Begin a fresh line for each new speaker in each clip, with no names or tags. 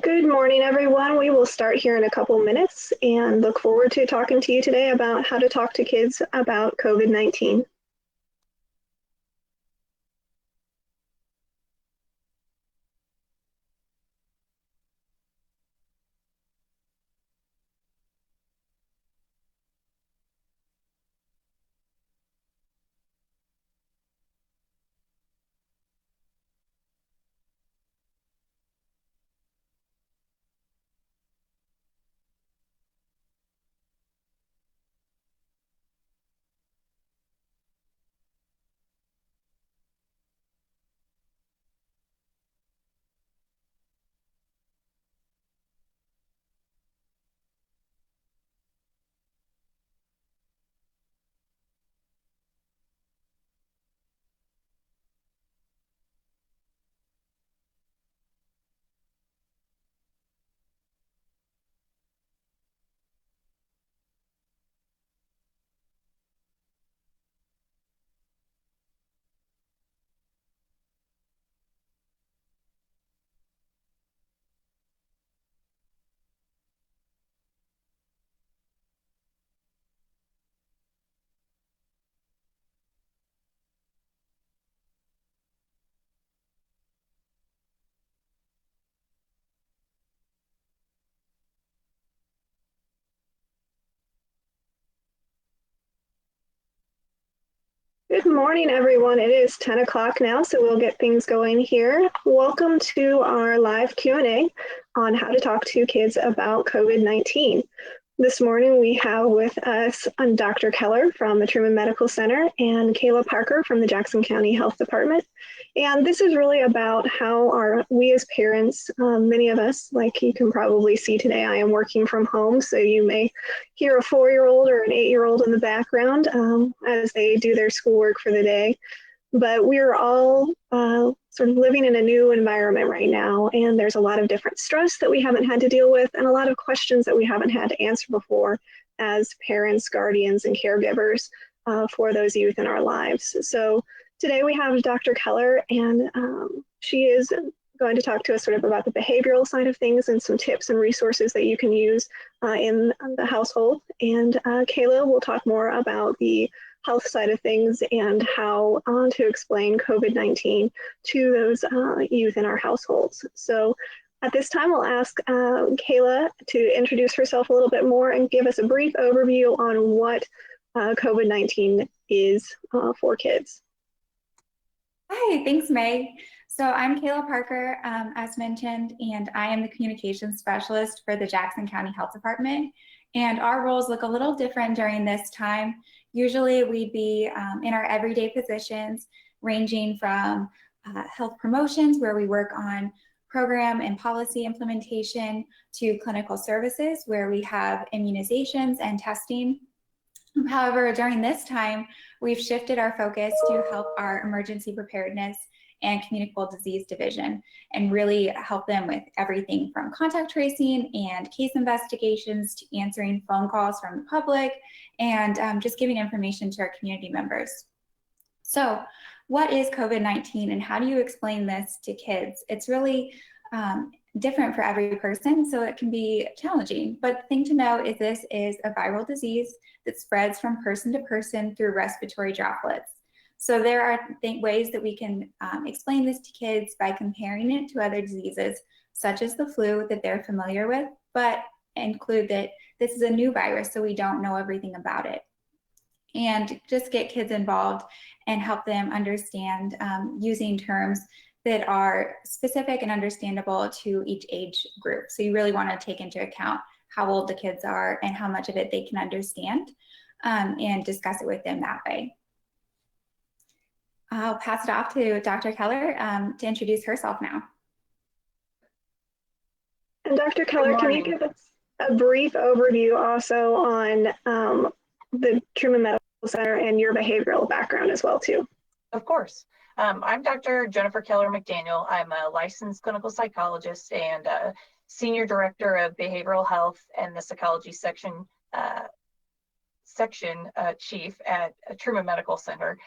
Good morning, everyone. We will start here in a couple minutes and look forward to talking to you today about how to talk to kids about COVID-19. Good morning, everyone. It is 10 o'clock now, so we'll get things going here. Welcome to our live Q&A on how to talk to kids about COVID-19. This morning we have with us Dr. Keller from the Truman Medical Center and Kayla Parker from the Jackson County Health Department. And this is really about how we as parents, many of us, like you can probably see today, I am working from home, so you may hear a 4-year-old or an 8-year-old in the background as they do their schoolwork for the day. But we're all sort of living in a new environment right now, and there's a lot of different stress that we haven't had to deal with and a lot of questions that we haven't had to answer before as parents, guardians, and caregivers for those youth in our lives. So today we have Dr. Keller, and she is going to talk to us sort of about the behavioral side of things and some tips and resources that you can use in the household. And Kayla will talk more about the health side of things and how to explain COVID-19 to those youth in our households. So at this time, I'll ask Kayla to introduce herself a little bit more and give us a brief overview on what COVID-19 is for kids.
Hi, thanks, May. So I'm Kayla Parker, as mentioned, and I am the communications specialist for the Jackson County Health Department. And our roles look a little different during this time. Usually we'd be in our everyday positions, ranging from health promotions, where we work on program and policy implementation, to clinical services, where we have immunizations and testing. However, during this time, we've shifted our focus to help our emergency preparedness and communicable disease division and really help them with everything from contact tracing and case investigations to answering phone calls from the public and just giving information to our community members. So what is COVID-19 and how do you explain this to kids? It's really different for every person, so it can be challenging. But the thing to know is this is a viral disease that spreads from person to person through respiratory droplets. So there are ways that we can explain this to kids by comparing it to other diseases, such as the flu that they're familiar with, but include that this is a new virus, so we don't know everything about it. And just get kids involved and help them understand using terms that are specific and understandable to each age group. So you really want to take into account how old the kids are and how much of it they can understand and discuss it with them that way. I'll pass it off to Dr. Keller to introduce herself now.
And Dr. Keller, can you give us a brief overview also on the Truman Medical Center and your behavioral background as well, too?
Of course. I'm Dr. Jennifer Keller McDaniel. I'm a licensed clinical psychologist and Senior Director of Behavioral Health and the Psychology Section section chief at Truman Medical Center.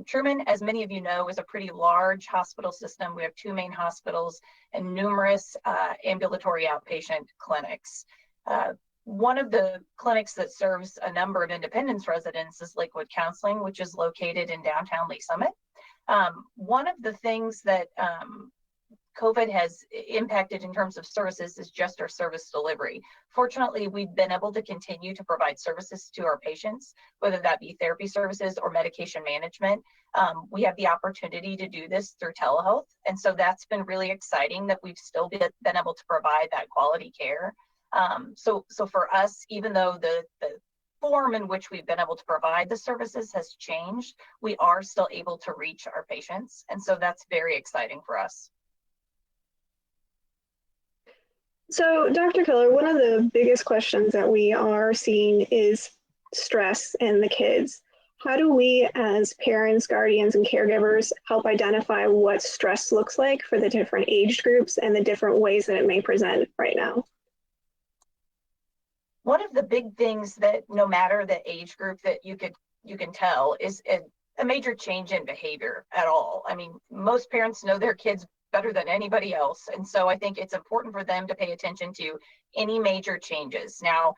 Truman, as many of you know, is a pretty large hospital system. We have 2 main hospitals and numerous ambulatory outpatient clinics. One of the clinics that serves a number of Independence residents is Lakewood Counseling, which is located in downtown Lee Summit. One of the things that COVID has impacted in terms of services is just our service delivery. Fortunately, we've been able to continue to provide services to our patients, whether that be therapy services or medication management. We have the opportunity to do this through telehealth. And so that's been really exciting that we've still been able to provide that quality care. So for us, even though the form in which we've been able to provide the services has changed, we are still able to reach our patients. And so that's very exciting for us.
So, Dr. Keller, one of the biggest questions that we are seeing is stress in the kids. How do we, as parents, guardians, and caregivers, help identify what stress looks like for the different age groups and the different ways that it may present right now?
One of the big things that no matter the age group that you can tell is a major change in behavior at all. I mean, most parents know their kids better than anybody else. And so I think it's important for them to pay attention to any major changes. Now,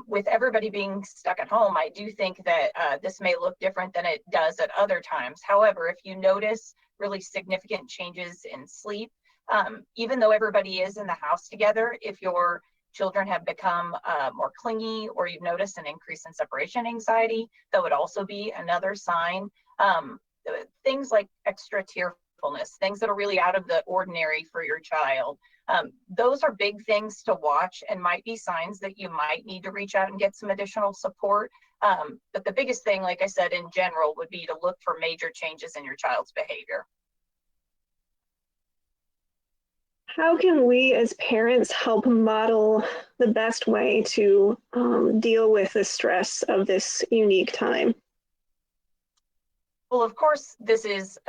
with everybody being stuck at home, I do think that this may look different than it does at other times. However, if you notice really significant changes in sleep, even though everybody is in the house together, if your children have become more clingy or you've noticed an increase in separation anxiety, that would also be another sign. Things like extra tearfulness, things that are really out of the ordinary for your child. Those are big things to watch and might be signs that you might need to reach out and get some additional support. But the biggest thing, like I said, in general, would be to look for major changes in your child's behavior.
How can we as parents help model the best way to deal with the stress of this unique time?
Well, of course, this is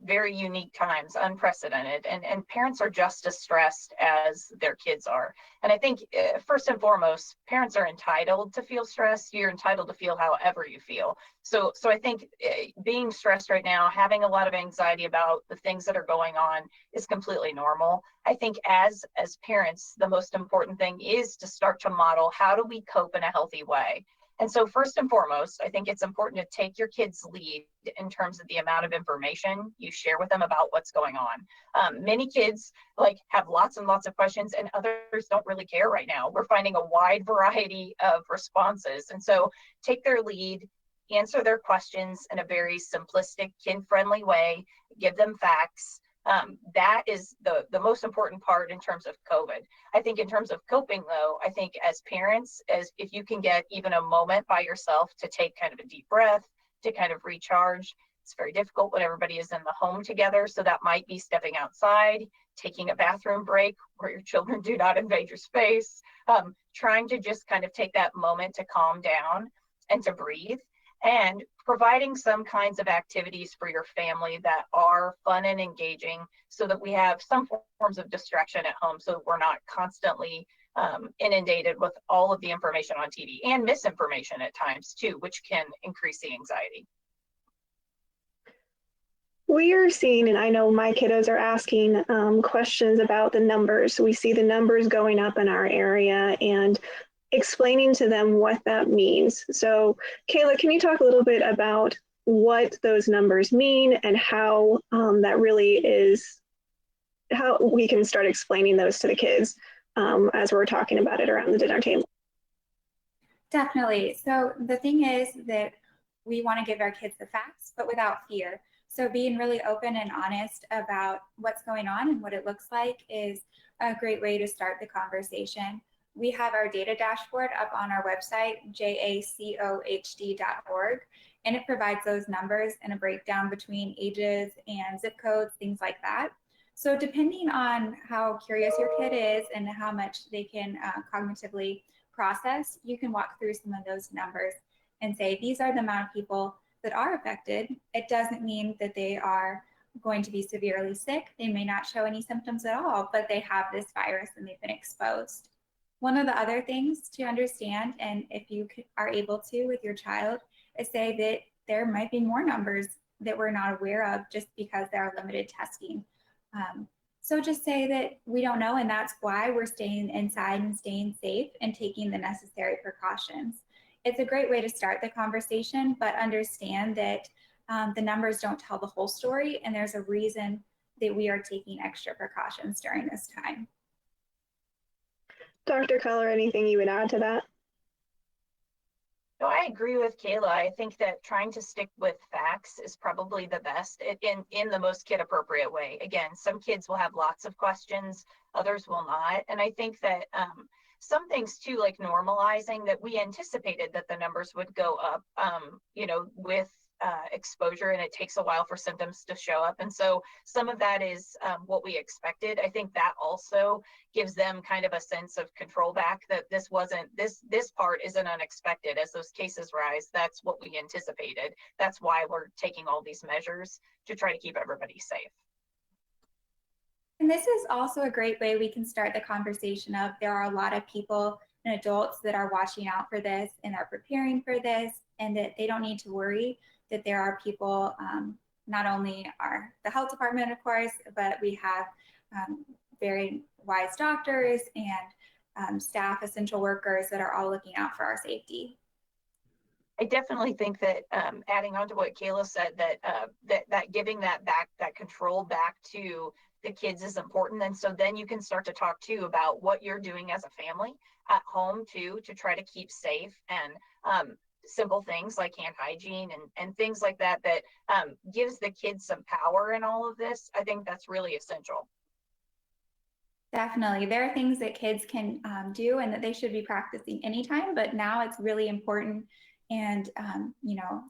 very unique times, unprecedented, and parents are just as stressed as their kids are. And I think first and foremost, parents are entitled to feel stressed. You're entitled to feel however you feel. So I think being stressed right now, having a lot of anxiety about the things that are going on is completely normal. I think as parents, the most important thing is to start to model how do we cope in a healthy way. And so first and foremost, I think it's important to take your kids' lead in terms of the amount of information you share with them about what's going on. Many kids have lots and lots of questions and others don't really care right now. We're finding a wide variety of responses. And so take their lead, answer their questions in a very simplistic, kid-friendly way, give them facts. That is the most important part in terms of COVID. I think in terms of coping though, I think as parents, as if you can get even a moment by yourself to take kind of a deep breath, to kind of recharge. It's very difficult when everybody is in the home together. So that might be stepping outside, taking a bathroom break where your children do not invade your space, trying to just kind of take that moment to calm down and to breathe. And providing some kinds of activities for your family that are fun and engaging so that we have some forms of distraction at home so that we're not constantly inundated with all of the information on TV and misinformation at times too, which can increase the anxiety.
We are seeing, and I know my kiddos are asking questions about the numbers. We see the numbers going up in our area and explaining to them what that means. So Kayla, can you talk a little bit about what those numbers mean and how that really is, how we can start explaining those to the kids as we're talking about it around the dinner table?
Definitely. So the thing is that we want to give our kids the facts, but without fear. So being really open and honest about what's going on and what it looks like is a great way to start the conversation. We have our data dashboard up on our website, jacohd.org, and it provides those numbers and a breakdown between ages and zip codes, things like that. So depending on how curious your kid is and how much they can cognitively process, you can walk through some of those numbers and say, these are the amount of people that are affected. It doesn't mean that they are going to be severely sick. They may not show any symptoms at all, but they have this virus and they've been exposed. One of the other things to understand, and if you are able to with your child, is say that there might be more numbers that we're not aware of just because there are limited testing. So just say that we don't know, and that's why we're staying inside and staying safe and taking the necessary precautions. It's a great way to start the conversation, but understand that the numbers don't tell the whole story, and there's a reason that we are taking extra precautions during this time.
Dr. Keller, anything you would add to that?
No, I agree with Kayla. I think that trying to stick with facts is probably the best in the most kid appropriate way. Again, some kids will have lots of questions, others will not. And I think that some things too, like normalizing that we anticipated that the numbers would go up, with exposure, and it takes a while for symptoms to show up. And so some of that is what we expected. I think that also gives them kind of a sense of control back, that this part isn't unexpected. As those cases rise, that's what we anticipated. That's why we're taking all these measures to try to keep everybody safe.
And this is also a great way we can start the conversation of there are a lot of people and adults that are watching out for this and are preparing for this, and that they don't need to worry that there are people, not only the health department, of course, but we have very wise doctors and staff, essential workers that are all looking out for our safety.
I definitely think that adding on to what Kayla said, that giving that control back to the kids is important. And so then you can start to talk too about what you're doing as a family at home too, to try to keep safe, and simple things like hand hygiene and things like that gives the kids some power in all of this. I think that's really essential.
Definitely. There are things that kids can do and that they should be practicing anytime, but now it's really important. And,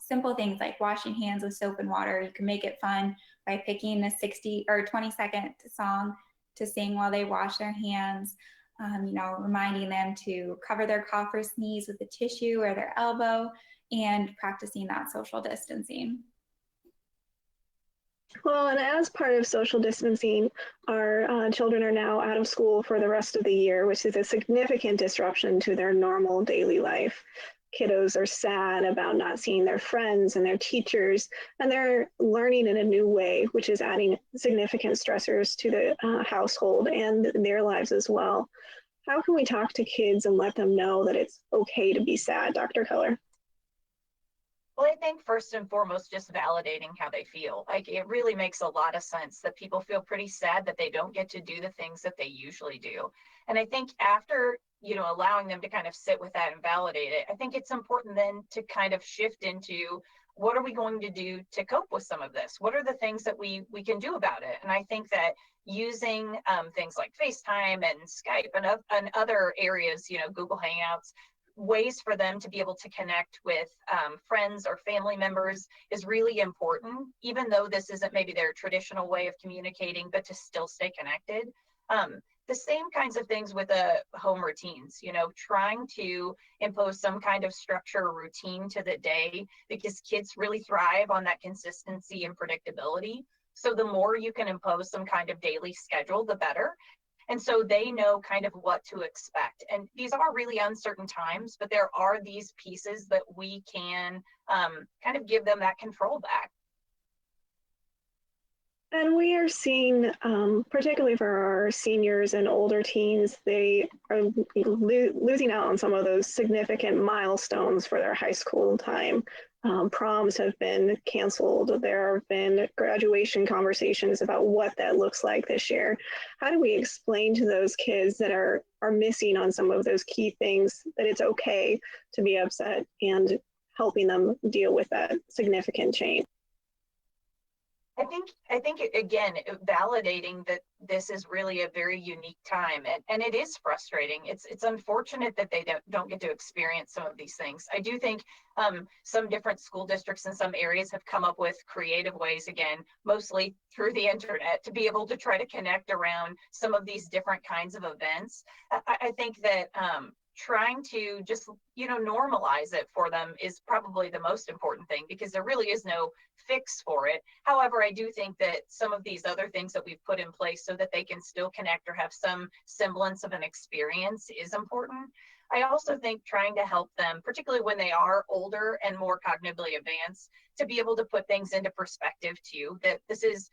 simple things like washing hands with soap and water. You can make it fun by picking a 60 or 20-second song to sing while they wash their hands, reminding them to cover their cough or sneeze with a tissue or their elbow, and practicing that social distancing.
Well, and as part of social distancing, our children are now out of school for the rest of the year, which is a significant disruption to their normal daily life. Kiddos are sad about not seeing their friends and their teachers, and they're learning in a new way, which is adding significant stressors to the household and their lives as well. How can we talk to kids and let them know that it's okay to be sad, Dr. Keller?
Well, I think first and foremost, just validating how they feel. Like, it really makes a lot of sense that people feel pretty sad that they don't get to do the things that they usually do. And I think after, allowing them to kind of sit with that and validate it, I think it's important then to kind of shift into what are we going to do to cope with some of this? What are the things that we can do about it? And I think that using things like FaceTime and Skype and other areas, Google Hangouts, ways for them to be able to connect with friends or family members is really important, even though this isn't maybe their traditional way of communicating, but to still stay connected. The same kinds of things with home routines, trying to impose some kind of structure or routine to the day, because kids really thrive on that consistency and predictability. So the more you can impose some kind of daily schedule, the better. And so they know kind of what to expect. And these are really uncertain times, but there are these pieces that we can kind of give them that control back.
And we are seeing, particularly for our seniors and older teens, they are losing out on some of those significant milestones for their high school time. Proms have been canceled. There have been graduation conversations about what that looks like this year. How do we explain to those kids that are missing on some of those key things that it's okay to be upset, and helping them deal with that significant change?
I think again, validating that this is really a very unique time, and it is frustrating. It's unfortunate that they don't get to experience some of these things. I do think some different school districts in some areas have come up with creative ways, again, mostly through the internet, to be able to try to connect around some of these different kinds of events. I think that trying to just, normalize it for them is probably the most important thing, because there really is no fix for it. However, I do think that some of these other things that we've put in place so that they can still connect or have some semblance of an experience is important. I also think trying to help them, particularly when they are older and more cognitively advanced, to be able to put things into perspective too, that this is,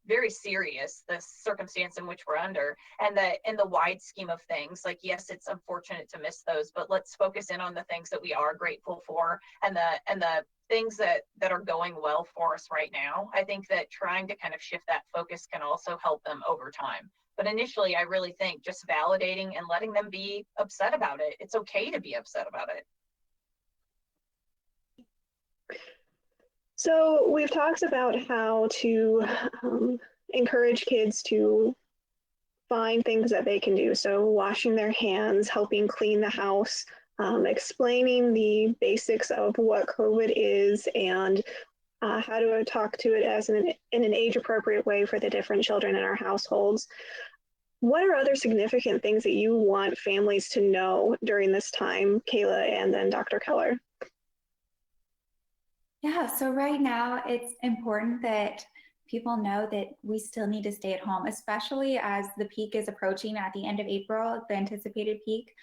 very serious, the circumstance in which we're under, and that in the wide scheme of things, like, yes, it's unfortunate to miss those, but let's focus in on the things that we are grateful for, and the things that are going well for us right now. I think that trying to kind of shift that focus can also help them over time. But initially, I really think just validating and letting them be upset about it. It's okay to be upset about it.
So we've talked about how to encourage kids to find things that they can do. So washing their hands, helping clean the house, explaining the basics of what COVID is, and how to talk to it as in an age-appropriate way for the different children in our households. What are other significant things that you want families to know during this time, Kayla, and then Dr. Keller?
Yeah, so right now it's important that people know that we still need to stay at home, especially as the peak is approaching at the end of April, the anticipated peak.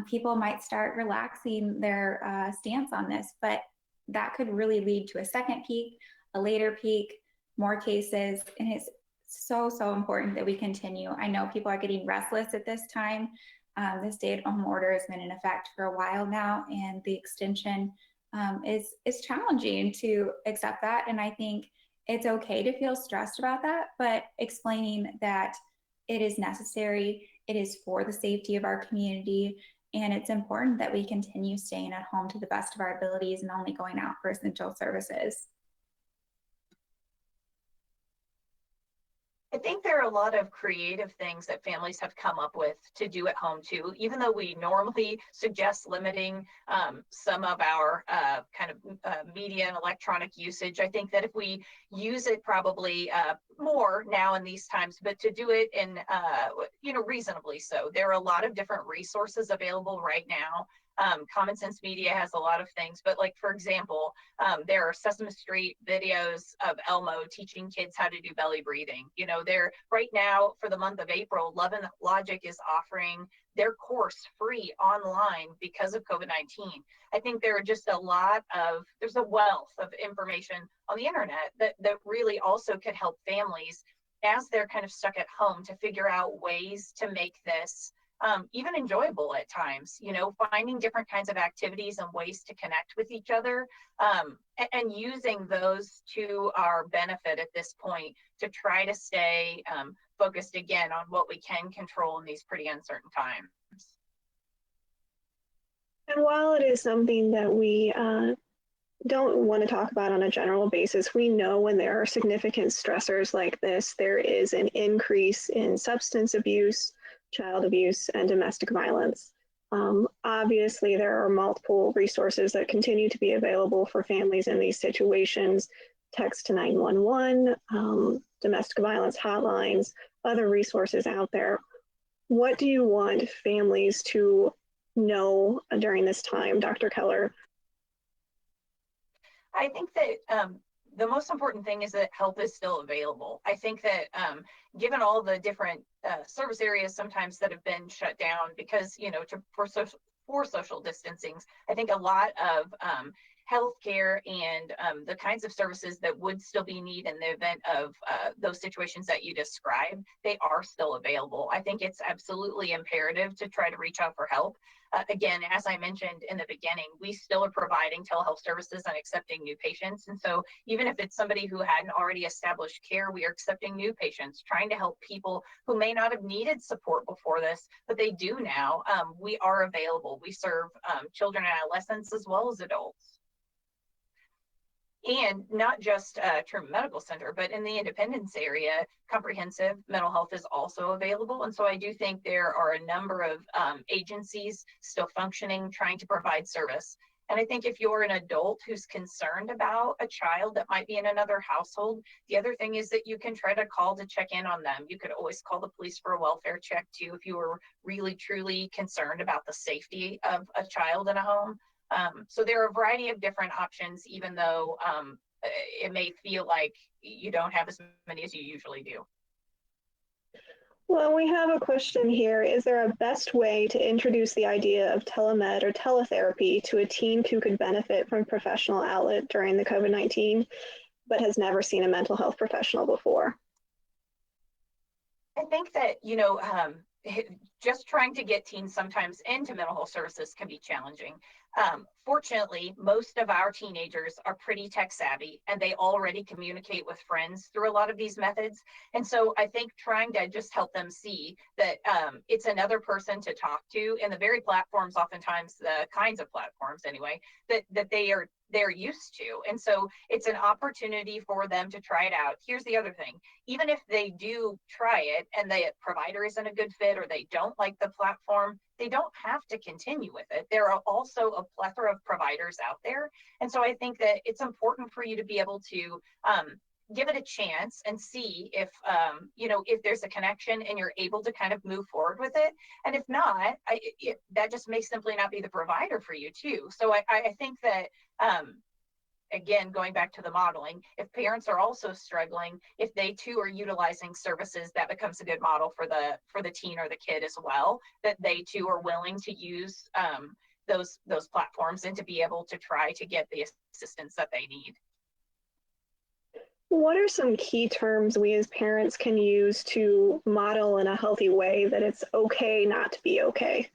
People might start relaxing their stance on this, but that could really lead to a second peak, a later peak, more cases, and it's so important that we continue. I know people are getting restless at this time. The stay-at-home order has been in effect for a while now, and the extension is challenging to accept that. And I think it's okay to feel stressed about that, but explaining that it is necessary, it is for the safety of our community, and it's important that we continue staying at home to the best of our abilities and only going out for essential services.
I think there are a lot of creative things that families have come up with to do at home too, even though we normally suggest limiting some of our media and electronic usage. I think that if we use it probably more now in these times, but to do it in, reasonably so. There are a lot of different resources available right now. Common Sense Media has a lot of things, but like, for example, there are Sesame Street videos of Elmo teaching kids how to do belly breathing. They're right now for the month of April, Love and Logic is offering their course free online because of COVID-19. I think there are just there's a wealth of information on the internet that really also could help families as they're kind of stuck at home to figure out ways to make this even enjoyable at times, finding different kinds of activities and ways to connect with each other, and using those to our benefit at this point to try to stay focused again on what we can control in these pretty uncertain times.
And while it is something that we don't want to talk about on a general basis, we know when there are significant stressors like this, there is an increase in substance abuse, child abuse, and domestic violence. Obviously, there are multiple resources that continue to be available for families in these situations. Text to 911, domestic violence hotlines, other resources out there. What do you want families to know during this time, Dr. Keller?
I think that the most important thing is that help is still available. I think that given all the different service areas sometimes that have been shut down because, for social distancing, I think a lot of healthcare and the kinds of services that would still be needed in the event of those situations that you described, they are still available. I think it's absolutely imperative to try to reach out for help. Again, as I mentioned in the beginning, we still are providing telehealth services and accepting new patients. And so even if it's somebody who hadn't already established care, we are accepting new patients, trying to help people who may not have needed support before this, but they do now. We are available. We serve children and adolescents as well as adults. And not just Truman Medical Center, but in the Independence area, comprehensive mental health is also available. And so I do think there are a number of agencies still functioning, trying to provide service. And I think if you're an adult who's concerned about a child that might be in another household, the other thing is that you can try to call to check in on them. You could always call the police for a welfare check too if you were really truly concerned about the safety of a child in a home. So there are a variety of different options, even though it may feel like you don't have as many as you usually do.
Well, we have a question here. Is there a best way to introduce the idea of telemed or teletherapy to a teen who could benefit from a professional outlet during the COVID-19, but has never seen a mental health professional before?
I think that, just trying to get teens sometimes into mental health services can be challenging. Fortunately, most of our teenagers are pretty tech savvy and they already communicate with friends through a lot of these methods. And so I think trying to just help them see that it's another person to talk to, and the very platforms, oftentimes the kinds of platforms anyway, that they're used to. And so it's an opportunity for them to try it out. Here's the other thing. Even if they do try it and the provider isn't a good fit or they don't like the platform, they don't have to continue with it. There are also a plethora of providers out there. And so I think that it's important for you to be able to give it a chance and see if, if there's a connection and you're able to kind of move forward with it. And if not, that just may simply not be the provider for you too. So I think that, again, going back to the modeling, if parents are also struggling, if they too are utilizing services, that becomes a good model for the teen or the kid as well, that they too are willing to use those platforms and to be able to try to get the assistance that they need.
What are some key terms we as parents can use to model in a healthy way that it's okay not to be okay?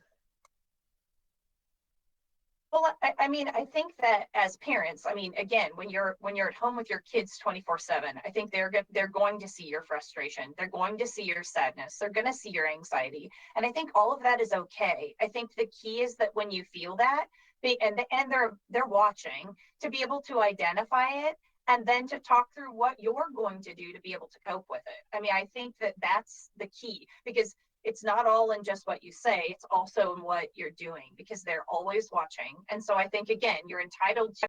Well, I think that as parents, again, when you're at home with your kids 24/7, I think they're going to see your frustration. They're going to see your sadness. They're going to see your anxiety. And I think all of that is okay. I think the key is that when you feel that, they're watching, to be able to identify it and then to talk through what you're going to do to be able to cope with it. I think that that's the key, because it's not all in just what you say, it's also in what you're doing, because they're always watching. And so I think, again, you're entitled to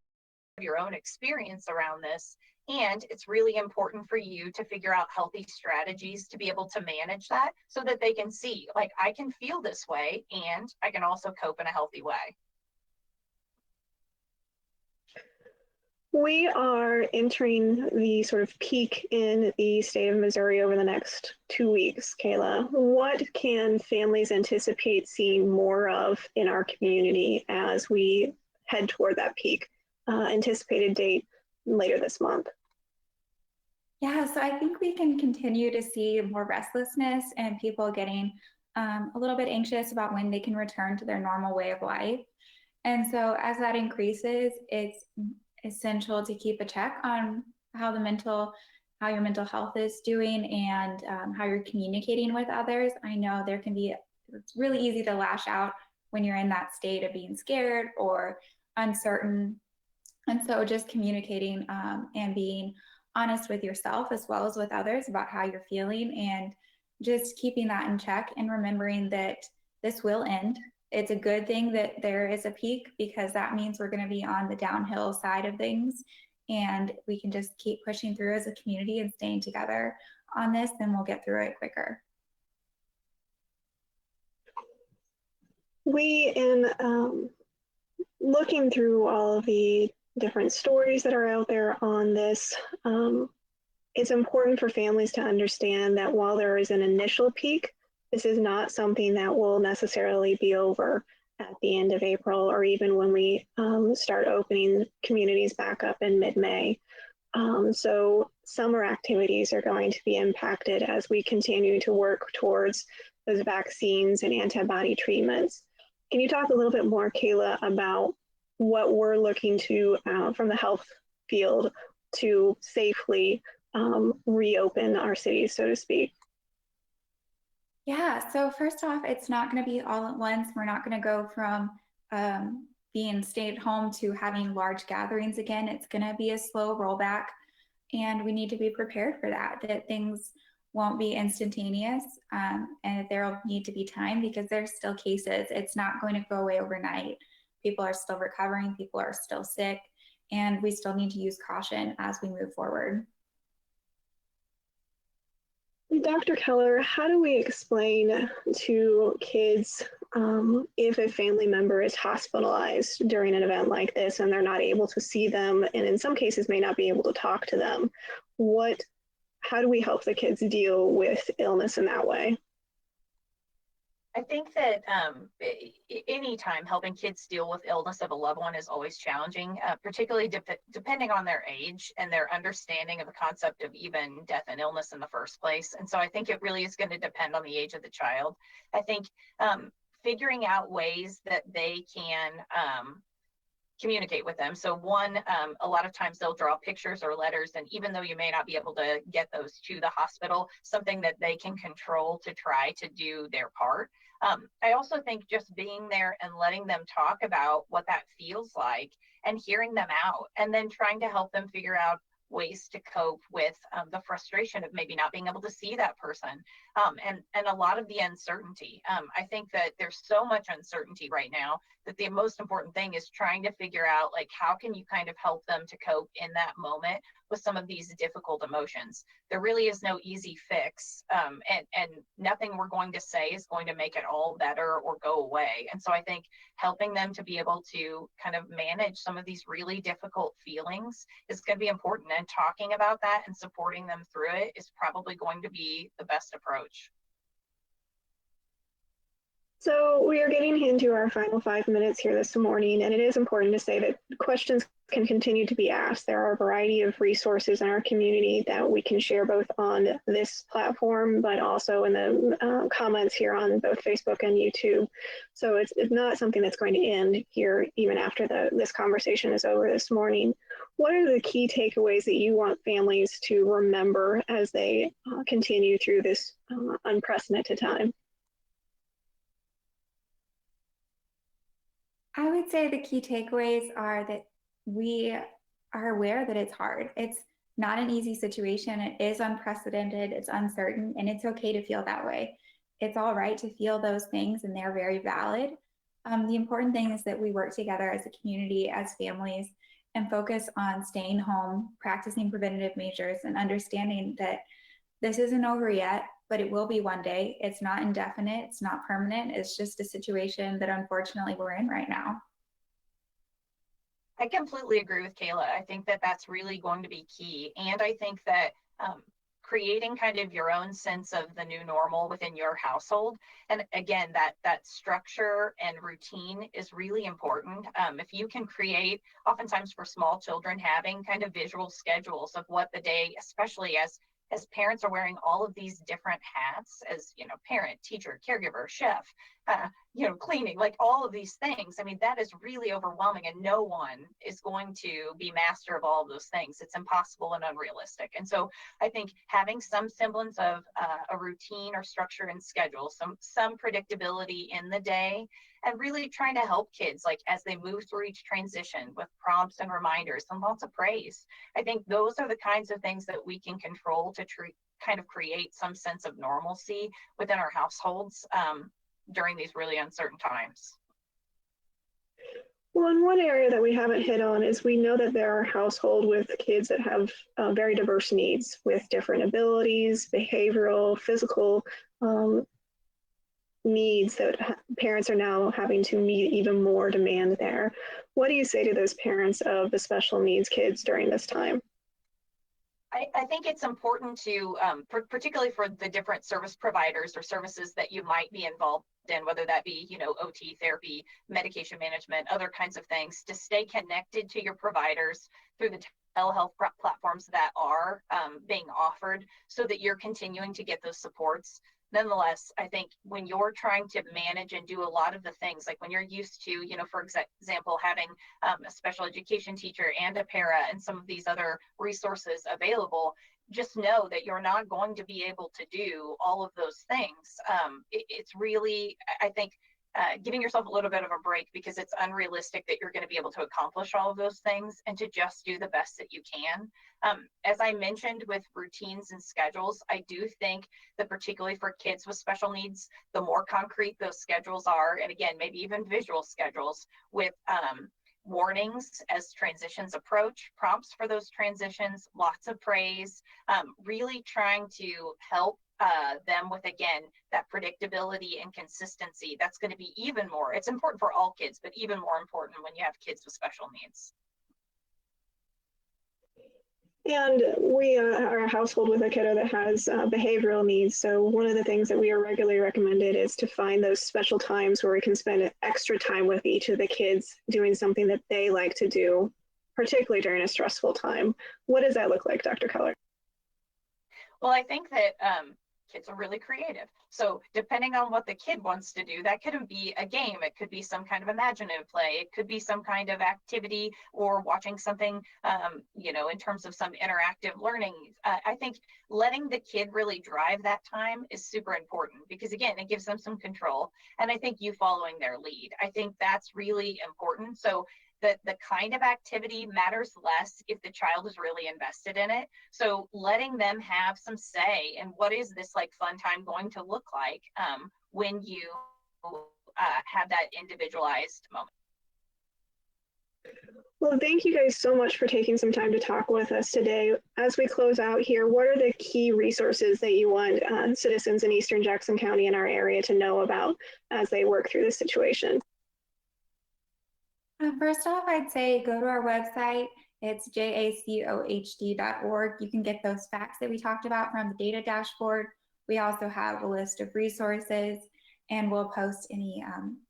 your own experience around this. And it's really important for you to figure out healthy strategies to be able to manage that, so that they can see, like, I can feel this way and I can also cope in a healthy way.
We are entering the sort of peak in the state of Missouri over the next 2 weeks. Kayla, what can families anticipate seeing more of in our community as we head toward that peak? Anticipated date later this month.
Yeah, so I think we can continue to see more restlessness and people getting a little bit anxious about when they can return to their normal way of life. And so as that increases, it's essential to keep a check on how your mental health is doing, and how you're communicating with others. I know it's really easy to lash out when you're in that state of being scared or uncertain. And so just communicating and being honest with yourself as well as with others about how you're feeling, and just keeping that in check and remembering that this will end. It's a good thing that there is a peak, because that means we're going to be on the downhill side of things, and we can just keep pushing through as a community and staying together on this, then we'll get through it quicker.
In looking through all of the different stories that are out there on this, it's important for families to understand that while there is an initial peak, this is not something that will necessarily be over at the end of April, or even when we start opening communities back up in mid-May. So summer activities are going to be impacted as we continue to work towards those vaccines and antibody treatments. Can you talk a little bit more, Kayla, about what we're looking to from the health field to safely reopen our cities, so to speak?
Yeah, so first off, it's not going to be all at once. We're not going to go from being stay at home to having large gatherings again. It's going to be a slow rollback, and we need to be prepared for that things won't be instantaneous, and that there will need to be time, because there's still cases. It's not going to go away overnight. People are still recovering, people are still sick, and we still need to use caution as we move forward.
Dr. Keller, how do we explain to kids if a family member is hospitalized during an event like this and they're not able to see them, and in some cases may not be able to talk to them? How do we help the kids deal with illness in that way?
I think that anytime helping kids deal with illness of a loved one is always challenging, particularly depending on their age and their understanding of the concept of even death and illness in the first place. And so I think it really is going to depend on the age of the child. I think figuring out ways that they can communicate with them. So one, a lot of times they'll draw pictures or letters, and even though you may not be able to get those to the hospital, something that they can control to try to do their part. I also think just being there and letting them talk about what that feels like and hearing them out, and then trying to help them figure out ways to cope with the frustration of maybe not being able to see that person, and a lot of the uncertainty. I think that there's so much uncertainty right now that the most important thing is trying to figure out, like, how can you kind of help them to cope in that moment with some of these difficult emotions. There really is no easy fix, and nothing we're going to say is going to make it all better or go away. And so I think helping them to be able to kind of manage some of these really difficult feelings is going to be important, and talking about that and supporting them through it is probably going to be the best approach.
So we are getting into our final 5 minutes here this morning, and it is important to say that questions can continue to be asked. There are a variety of resources in our community that we can share both on this platform, but also in the comments here on both Facebook and YouTube. So it's not something that's going to end here even after this conversation is over this morning. What are the key takeaways that you want families to remember as they continue through this unprecedented time?
I would say the key takeaways are that we are aware that it's hard. It's not an easy situation. It is unprecedented, it's uncertain, and it's okay to feel that way. It's all right to feel those things, and they're very valid. The important thing is that we work together as a community, as families, and focus on staying home, practicing preventative measures, and understanding that this isn't over yet, but it will be one day. It's not indefinite, it's not permanent. It's just a situation that unfortunately we're in right now.
I completely agree with Kayla. I think that that's really going to be key. And I think that creating kind of your own sense of the new normal within your household, and again, that structure and routine is really important. If you can create, oftentimes for small children, having kind of visual schedules of what the day, especially as parents are wearing all of these different hats, as parent, teacher, caregiver, chef, cleaning, like all of these things. I mean, that is really overwhelming, and no one is going to be master of all of those things. It's impossible and unrealistic. And so I think having some semblance of a routine or structure and schedule, some predictability in the day, and really trying to help kids, like, as they move through each transition with prompts and reminders and lots of praise. I think those are the kinds of things that we can control to kind of create some sense of normalcy within our households during these really uncertain times.
Well, and one area that we haven't hit on is we know that there are households with kids that have very diverse needs with different abilities, behavioral, physical needs that parents are now having to meet even more demand there. What do you say to those parents of the special needs kids during this time?
I think it's important to, particularly for the different service providers or services that you might be involved in, whether that be, OT, therapy, medication management, other kinds of things, to stay connected to your providers through the telehealth platforms that are being offered, so that you're continuing to get those supports. Nonetheless, I think when you're trying to manage and do a lot of the things, like when you're used to, for example, having a special education teacher and a para and some of these other resources available, just know that you're not going to be able to do all of those things. It's really, I think, giving yourself a little bit of a break because it's unrealistic that you're going to be able to accomplish all of those things, and to just do the best that you can. As I mentioned with routines and schedules, I do think that particularly for kids with special needs, the more concrete those schedules are, and again, maybe even visual schedules with warnings as transitions approach, prompts for those transitions, lots of praise, really trying to help them with, again, that predictability and consistency. That's going to be even more, it's important for all kids, but even more important when you have kids with special needs.
And we are a household with a kiddo that has behavioral needs. So one of the things that we are regularly recommended is to find those special times where we can spend extra time with each of the kids doing something that they like to do, particularly during a stressful time. What does that look like, Dr. Keller?
Well, I think that kids are really creative. So depending on what the kid wants to do, that could be a game. It could be some kind of imaginative play. It could be some kind of activity or watching something, in terms of some interactive learning. I think letting the kid really drive that time is super important because, again, it gives them some control. And I think you following their lead, I think that's really important. So the kind of activity matters less if the child is really invested in it. So letting them have some say in what is this like fun time going to look like when you have that individualized moment.
Well, thank you guys so much for taking some time to talk with us today. As we close out here, what are the key resources that you want citizens in Eastern Jackson County in our area to know about as they work through this situation?
First off, I'd say go to our website. It's jacohd.org. You can get those facts that we talked about from the data dashboard. We also have a list of resources, and we'll post any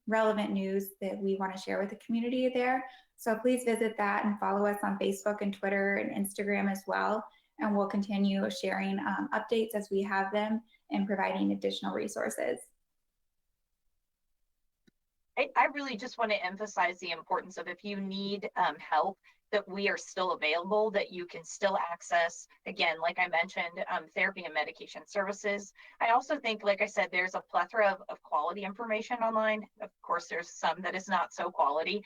relevant news that we want to share with the community there. So please visit that and follow us on Facebook and Twitter and Instagram as well. And we'll continue sharing updates as we have them and providing additional resources.
I really just want to emphasize the importance of, if you need help, that we are still available, that you can still access, again, like I mentioned, therapy and medication services. I also think, like I said, there's a plethora of quality information online. Of course, there's some that is not so quality,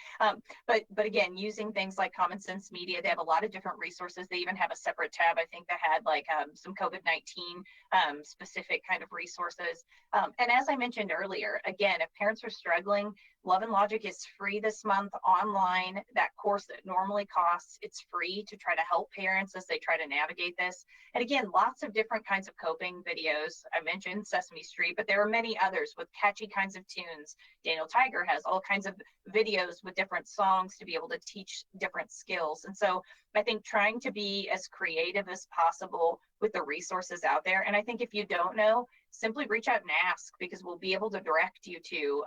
but again, using things like Common Sense Media, they have a lot of different resources. They even have a separate tab, I think, that had like some COVID-19 specific kind of resources. And as I mentioned earlier, again, if parents are struggling, Love and Logic is free this month online. That course that normally costs, it's free to try to help parents as they try to navigate this. And again, lots of different kinds of coping videos. I mentioned Sesame Street, but there are many others with catchy kinds of tunes. Daniel Tiger has all kinds of videos with different songs to be able to teach different skills. And so I think trying to be as creative as possible with the resources out there. And I think if you don't know, simply reach out and ask, because we'll be able to direct you to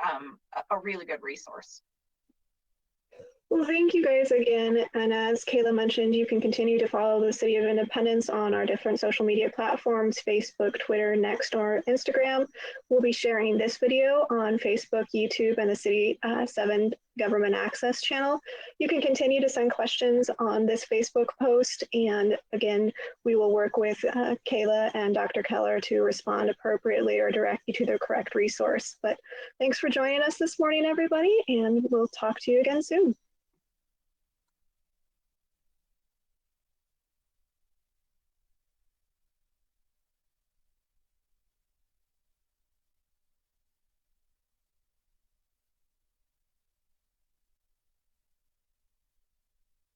a really good resource.
Well, thank you guys again. And as Kayla mentioned, you can continue to follow the City of Independence on our different social media platforms, Facebook, Twitter, Nextdoor, Instagram. We'll be sharing this video on Facebook, YouTube, and the City 7 Government Access channel. You can continue to send questions on this Facebook post. And again, we will work with Kayla and Dr. Keller to respond appropriately or direct you to the correct resource. But thanks for joining us this morning, everybody, and we'll talk to you again soon.